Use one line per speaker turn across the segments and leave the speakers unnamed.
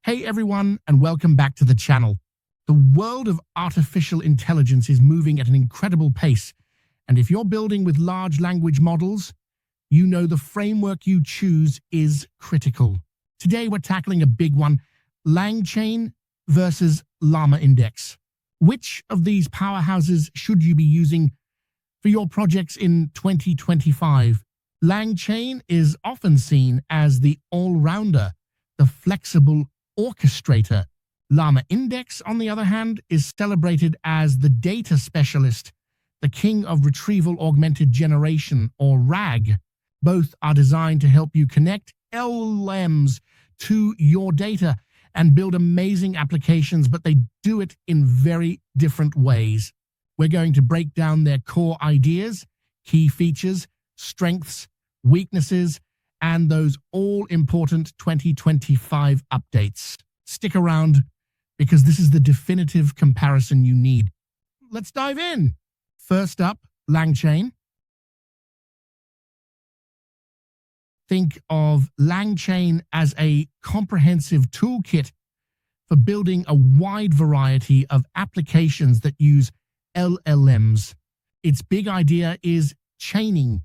Hey everyone, and welcome back to the channel. The world of artificial intelligence is moving at an incredible pace, and if you're building with large language models, you know the framework you choose is critical. Today we're tackling a big one, LangChain versus LlamaIndex. Which of these powerhouses should you be using for your projects in 2025? LangChain is often seen as the all-rounder, the flexible orchestrator. LlamaIndex, on the other hand, is celebrated as the data specialist, the king of retrieval augmented generation, or RAG. Both are designed to help you connect LLMs to your data and build amazing applications, but they do it in very different ways. We're going to break down their core ideas, key features, strengths, weaknesses, and those all-important 2025 updates. Stick around, because this is the definitive comparison you need. Let's dive in. First up, LangChain. Think of LangChain as a comprehensive toolkit for building a wide variety of applications that use LLMs. Its big idea is chaining,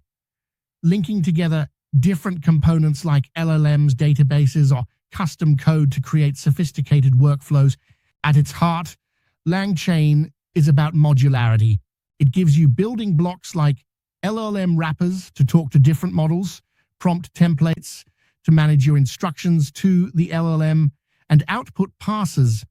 linking together different components like LLMs, databases, or custom code to create sophisticated workflows. At its heart, LangChain is about modularity. It gives you building blocks like LLM wrappers to talk to different models, prompt templates to manage your instructions to the LLM, and output parsers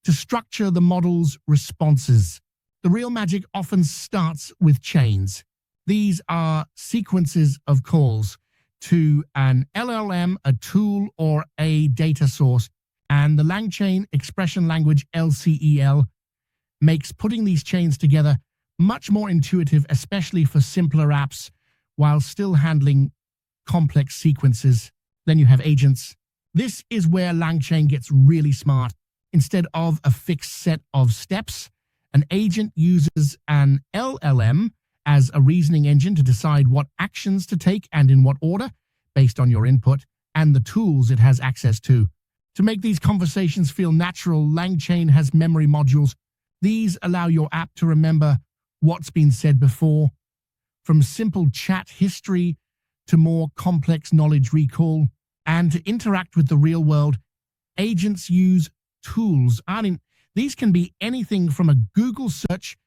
to structure the model's responses. The real magic often starts with chains. These are sequences of calls to an LLM, a tool, or a data source, and the LangChain expression language LCEL makes putting these chains together much more intuitive, especially for simpler apps, while still handling complex sequences. Then you have agents. This is where LangChain gets really smart. Instead of a fixed set of steps, an agent uses an LLM as a reasoning engine to decide what actions to take and in what order, based on your input and the tools it has access to. To make these conversations feel natural, LangChain has memory modules. These allow your app to remember what's been said before, from simple chat history to more complex knowledge recall. And to interact with the real world, agents use tools. These can be anything from a Google search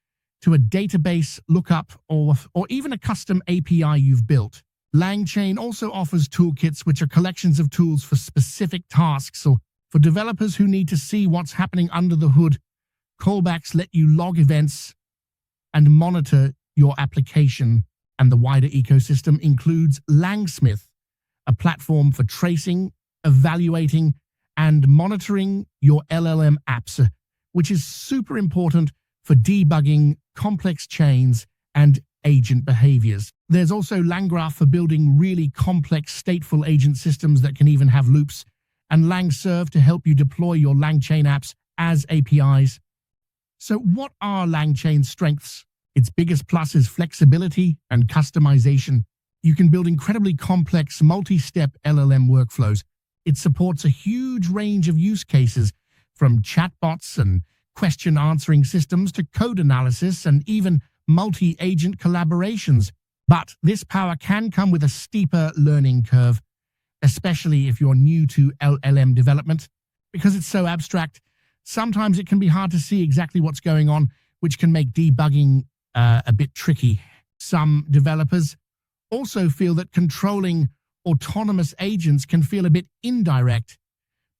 to a database lookup or even a custom API you've built. LangChain also offers toolkits, which are collections of tools for specific tasks or for developers who need to see what's happening under the hood. Callbacks let you log events and monitor your application. And the wider ecosystem includes Langsmith, a platform for tracing, evaluating, and monitoring your LLM apps, which is super important for debugging complex chains and agent behaviors. There's also LangGraph for building really complex stateful agent systems that can even have loops, and LangServe to help you deploy your LangChain apps as APIs. So what are LangChain's strengths? Its biggest plus is flexibility and customization. You can build incredibly complex multi-step LLM workflows. It supports a huge range of use cases, from chatbots and question answering systems to code analysis and even multi-agent collaborations. But this power can come with a steeper learning curve, especially if you're new to LLM development. Because it's so abstract, sometimes it can be hard to see exactly what's going on, which can make debugging a bit tricky. Some developers also feel that controlling autonomous agents can feel a bit indirect,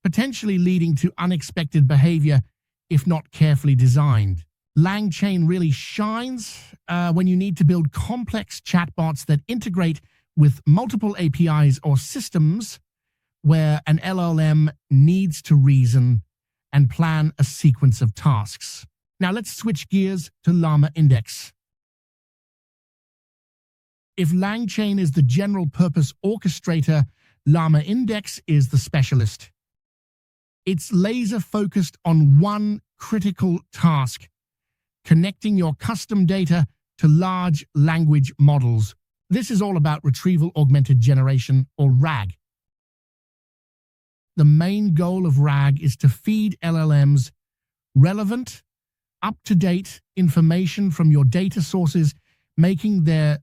potentially leading to unexpected behavior if not carefully designed. LangChain really shines when you need to build complex chatbots that integrate with multiple APIs or systems where an LLM needs to reason and plan a sequence of tasks. Now let's switch gears to LlamaIndex. If LangChain is the general-purpose orchestrator, LlamaIndex is the specialist. It's laser-focused on one critical task: connecting your custom data to large language models. This is all about retrieval augmented generation, or RAG. the main goal of RAG is to feed LLMs relevant, up-to-date information from your data sources, making their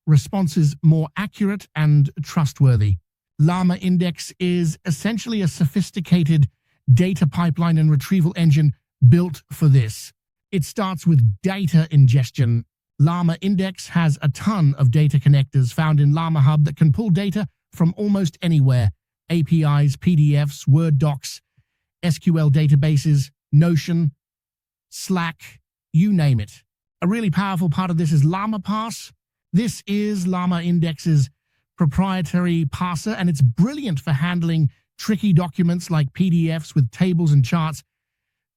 responses more accurate and trustworthy. LlamaIndex is essentially a sophisticated data pipeline and retrieval engine built for this. It starts with data ingestion. LlamaIndex has a ton of data connectors found in Llama Hub that can pull data from almost anywhere: APIs, PDFs, Word docs, SQL databases, Notion, Slack, you name it. A really powerful part of this is LlamaParse. This is LlamaIndex's proprietary parser, and it's brilliant for handling tricky documents like PDFs with tables and charts,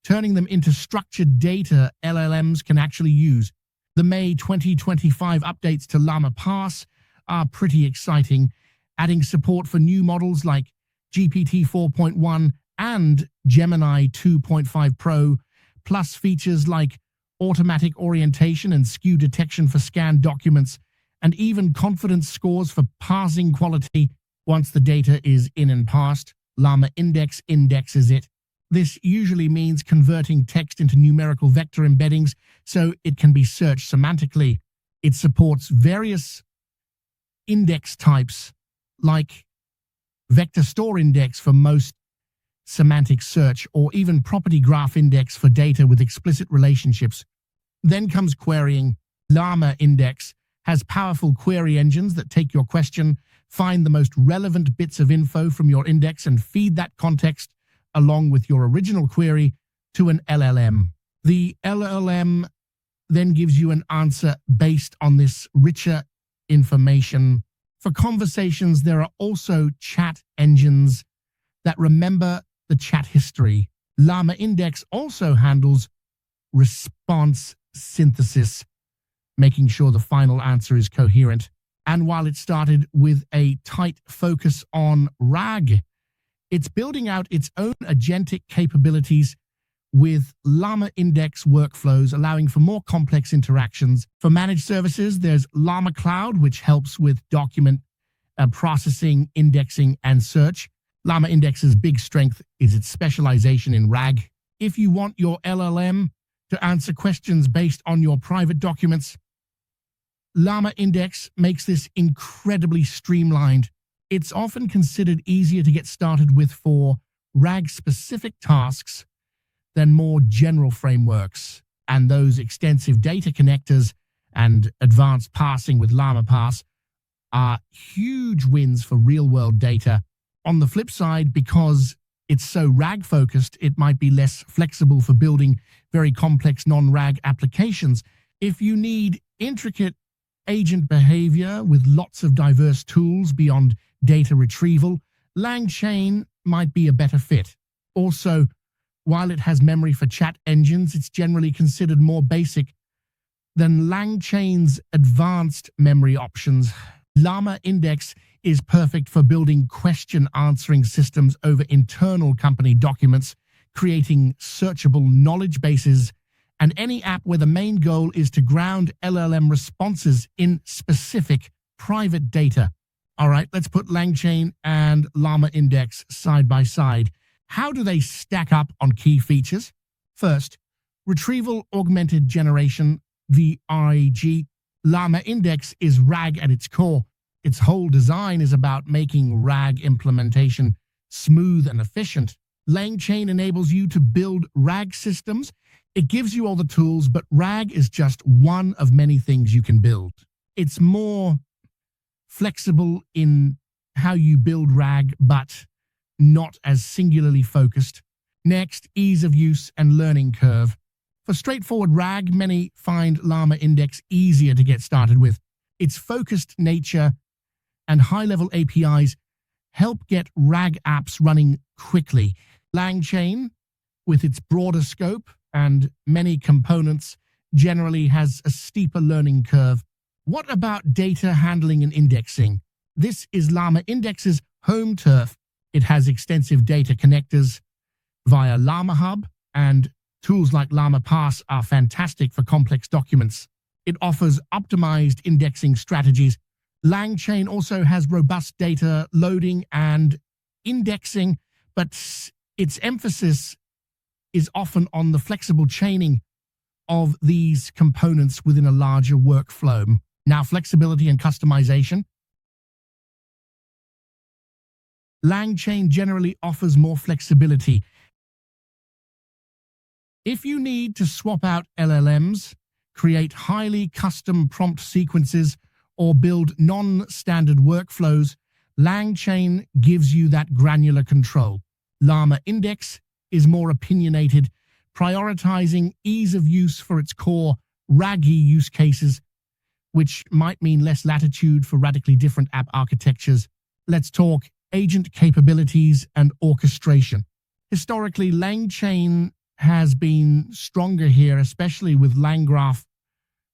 turning them into structured data LLMs can actually use. The May 2025 updates to LlamaParse are pretty exciting, adding support for new models like GPT 4.1 and Gemini 2.5 Pro, plus features like automatic orientation and skew detection for scanned documents, and even confidence scores for parsing quality. Once the data is in and parsed, LlamaIndex indexes it. This usually means converting text into numerical vector embeddings so it can be searched semantically. It supports various index types like vector store index for most semantic search, or even property graph index for data with explicit relationships. Then comes querying. LlamaIndex has powerful query engines that take your question, find the most relevant bits of info from your index, and feed that context along with your original query to an LLM. The LLM then gives you an answer based on this richer information. For conversations, there are also chat engines that remember the chat history. LlamaIndex also handles response synthesis, making sure the final answer is coherent. And while it started with a tight focus on RAG, it's building out its own agentic capabilities with LlamaIndex workflows, allowing for more complex interactions. For managed services, there's LlamaCloud, which helps with document processing, indexing, and search. LlamaIndex's big strength is its specialization in RAG. If you want your LLM to answer questions based on your private documents, LlamaIndex makes this incredibly streamlined. It's often considered easier to get started with for RAG-specific tasks than more general frameworks, and those extensive data connectors and advanced parsing with LlamaParse are huge wins for real-world data. On the flip side, because it's so RAG-focused, it might be less flexible for building very complex non-RAG applications. If you need intricate agent behavior with lots of diverse tools beyond data retrieval, LangChain might be a better fit. Also, while it has memory for chat engines, it's generally considered more basic than LangChain's advanced memory options. LlamaIndex is perfect for building question-answering systems over internal company documents, creating searchable knowledge bases, and any app where the main goal is to ground LLM responses in specific private data. All right, let's put LangChain and LlamaIndex side by side. How do they stack up on key features? First, retrieval augmented generation, VAG. LlamaIndex is RAG at its core. Its whole design is about making RAG implementation smooth and efficient. LangChain enables you to build RAG systems. It gives you all the tools, but RAG is just one of many things you can build. It's more flexible in how you build RAG, but not as singularly focused. Next, ease of use and learning curve. For straightforward RAG, many find LlamaIndex easier to get started with. Its focused nature and high-level APIs help get RAG apps running quickly. LangChain, with its broader scope and many components, generally has a steeper learning curve. What about data handling and indexing? This is LlamaIndex's home turf. It has extensive data connectors via Llama Hub, and tools like LlamaParse are fantastic for complex documents. It offers optimized indexing strategies. LangChain also has robust data loading and indexing, but its emphasis is often on the flexible chaining of these components within a larger workflow. Now, flexibility and customization. LangChain generally offers more flexibility. If you need to swap out LLMs, create highly custom prompt sequences, or build non-standard workflows, LangChain gives you that granular control. LlamaIndex is more opinionated, prioritizing ease of use for its core RAG use cases, which might mean less latitude for radically different app architectures. Let's talk agent capabilities and orchestration. Historically, LangChain has been stronger here, especially with LangGraph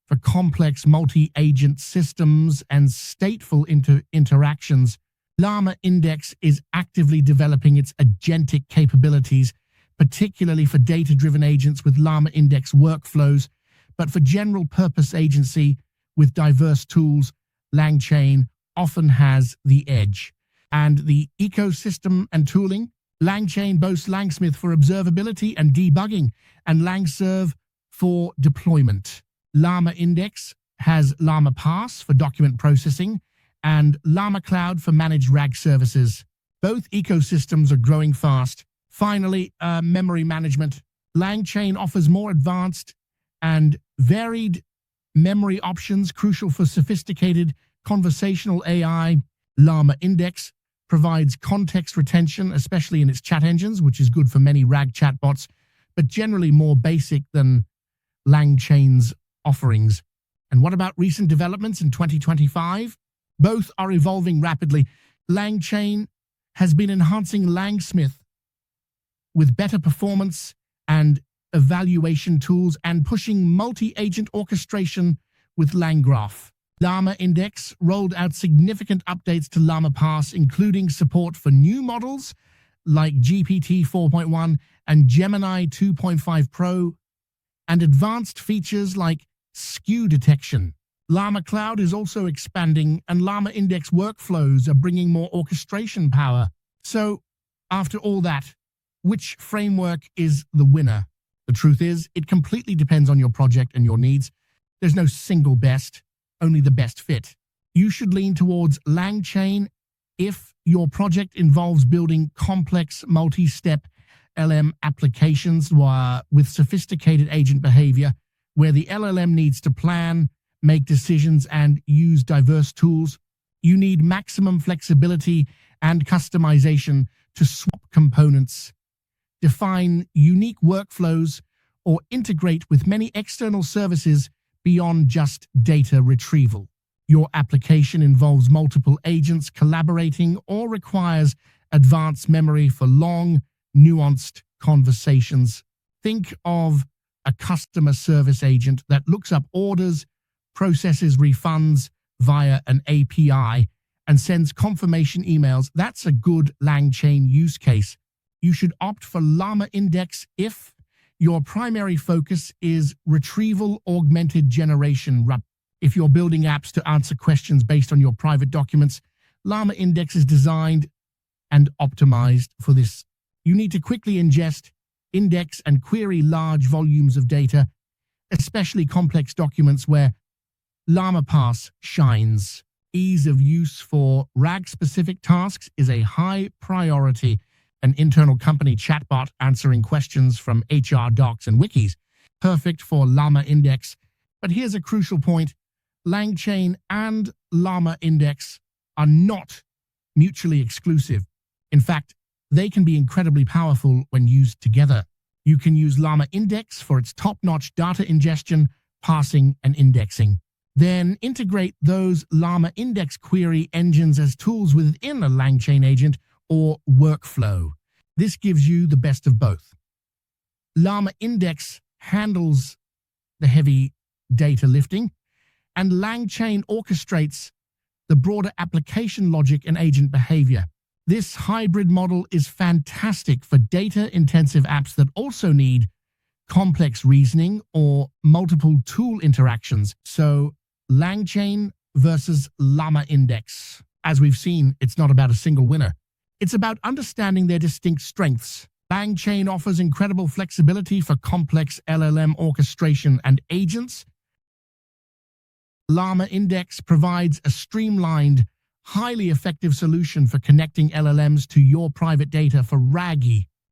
for complex multi-agent systems and stateful interactions. LlamaIndex is actively developing its agentic capabilities, particularly for data-driven agents with LlamaIndex workflows, but for general-purpose agency with diverse tools, LangChain often has the edge. And the ecosystem and tooling, LangChain boasts Langsmith for observability and debugging, and LangServe for deployment. LlamaIndex has LlamaParse for document processing and LlamaCloud for managed RAG services. Both ecosystems are growing fast. Finally, memory management. LangChain offers more advanced and varied memory options crucial for sophisticated conversational AI. LlamaIndex provides context retention, especially in its chat engines, which is good for many RAG chatbots, but generally more basic than LangChain's offerings. And what about recent developments in 2025? Both are evolving rapidly. LangChain has been enhancing Langsmith with better performance and evaluation tools and pushing multi-agent orchestration with LangGraph. LlamaIndex rolled out significant updates to LlamaParse, including support for new models like GPT 4.1 and Gemini 2.5 Pro, and advanced features like skew detection. LlamaCloud is also expanding, and LlamaIndex workflows are bringing more orchestration power. So, after all that, which framework is the winner? The truth is, it completely depends on your project and your needs. There's no single best, only the best fit. You should lean towards LangChain if your project involves building complex multi-step LM applications with sophisticated agent behavior, where the LLM needs to plan, make decisions, and use diverse tools. You need maximum flexibility and customization to swap components, define unique workflows, or integrate with many external services beyond just data retrieval. Your application involves multiple agents collaborating or requires advanced memory for long, nuanced conversations. Think of a customer service agent that looks up orders, processes refunds via an API, and sends confirmation emails. That's a good LangChain use case. You should opt for LlamaIndex if your primary focus is retrieval-augmented generation. If you're building apps to answer questions based on your private documents, LlamaIndex is designed and optimized for this. You need to quickly ingest, index, and query large volumes of data, especially complex documents where LlamaParse shines. Ease of use for RAG-specific tasks is a high priority. An internal company chatbot answering questions from HR docs and wikis. Perfect for LlamaIndex. But here's a crucial point. LangChain and LlamaIndex are not mutually exclusive. In fact, they can be incredibly powerful when used together. You can use LlamaIndex for its top-notch data ingestion, parsing, and indexing. Then integrate those LlamaIndex query engines as tools within a LangChain agent or workflow. This gives you the best of both. LlamaIndex handles the heavy data lifting, and LangChain orchestrates the broader application logic and agent behavior. This hybrid model is fantastic for data-intensive apps that also need complex reasoning or multiple tool interactions. So, LangChain versus LlamaIndex. As we've seen, it's not about a single winner. It's about understanding their distinct strengths. LangChain offers incredible flexibility for complex LLM orchestration and agents. LlamaIndex provides a streamlined, highly effective solution for connecting LLMs to your private data for RAG.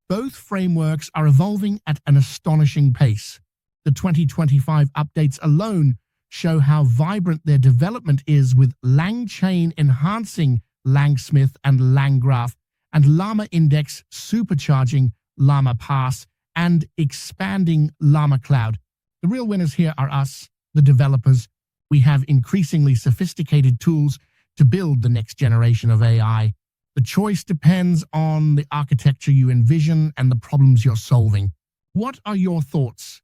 Both frameworks are evolving at an astonishing pace. The 2025 updates alone show how vibrant their development is, with LangChain enhancing LangSmith and LangGraph, and LlamaIndex supercharging LlamaParse and expanding LlamaCloud. The real winners here are us, the developers. We have increasingly sophisticated tools to build the next generation of AI. The choice depends on the architecture you envision and the problems you're solving. What are your thoughts?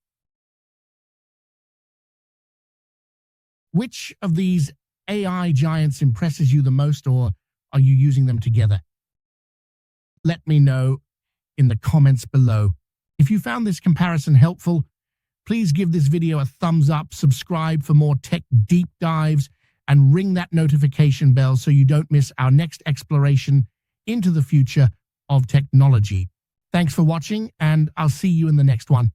Which of these AI giants impresses you the most, or are you using them together? Let me know in the comments below. If you found this comparison helpful, please give this video a thumbs up, subscribe for more tech deep dives, and ring that notification bell so you don't miss our next exploration into the future of technology. Thanks for watching, and I'll see you in the next one.